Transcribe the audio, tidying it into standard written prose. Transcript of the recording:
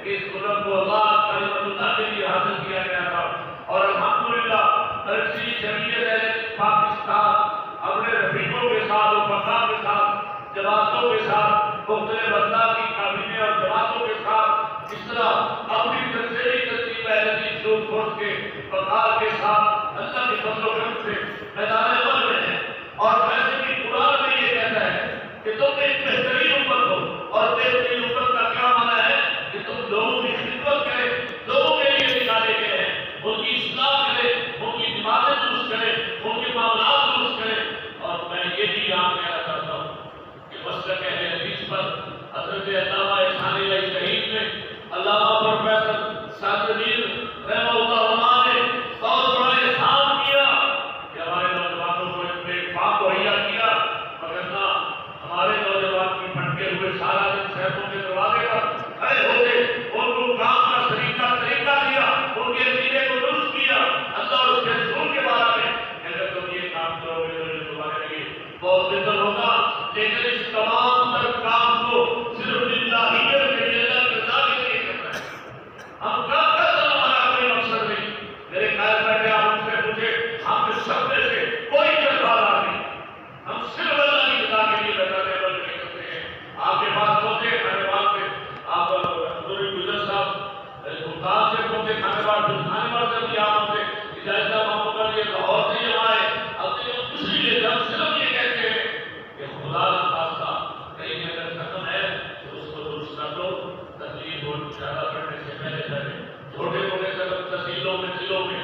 کہ اس ملک کو اللہ کلمۃ اللہ کے لیے حاصل کیا گیا تھا، اور الحمدللہ ترقی جمعیت اہل پاکستان اپنے رفیقوں کے ساتھ اور فقہ کے ساتھ جماعتوں کے ساتھ مختلف اضلاع کی کابینیں اور جماعتوں کے ساتھ اس طرح اپنی تنظیمی ترتیب اہل جوش کھوج کے فقار کے ساتھ اللہ کی فضل و کرم سے میدان عمل میں ہیں۔ اور ویسے بھی قرآن میں یہ کہتا ہے کہ تم ایک بہترین امت ہو، اور بہترین امت کا کیا معنی ہے کہ تم لوگوں کی خدمت کرے، لوگوں کے لیے نکالے گئے ہیں، ان کی اصلاح کرے، ان کی دماغیں درست کرے، ان کے معاملات درست کرے۔ اور میں یہ بھی یہاں کہنا چاہتا ہوں کہ مسلک اہل حدیث پر حضرت علامہ احسان الہی شہید نے، علامہ پروفیسر سعد میر رحمہ اللہ نے بہت بڑا احسان کیا کہ ہمارے نوجوانوں کو ایک پلیٹ فارم مہیا کیا، مگر نہ ہمارے نوجوان کی پھٹکے ہوئے سارا دن صحتوں کے دروازے پر کھڑے ہوتے، ان کو کام کا طریقہ دیا، ان کے عقیدے کو درست کیا، اللہ اور اس کے رسول کے بارے میں اگر تم یہ کام کرو گے تو تمہارے لیے بہت بہتر ہوگا۔ لیکن اس تمام تر کام کو صرف للہیت کے لیے، اللہ کی رضا کے لیے کرنا ہے۔ ہم کیا کرنا، ہمارا کوئی مقصد نہیں۔ میرے خیال بیٹھے آپ ان سے پوچھے، ہم اس سب میں سے کوئی جذبہ نہیں، ہم صرف اللہ کی رضا کے لیے لگانے والے کرتے ہیں۔ آپ کے پاس ہوتے کھانے والے سے، آپ گجر صاحب مختار سے پہنچے کھانے والے سے بھی آپ ہوتے اجازت صاحب ہم کو کر لیے لاہور سے ہمارے اب کچھ نہیں لیتے، ہم صرف یہ کہتے ہیں کہ خدا کا خاصہ کہیں اگر ختم ہے تو اس کو درست کر دو، تکلیف اور زیادہ کرنے سے پہلے چھوٹے موٹے سبب تحصیلوں میں ضلعوں میں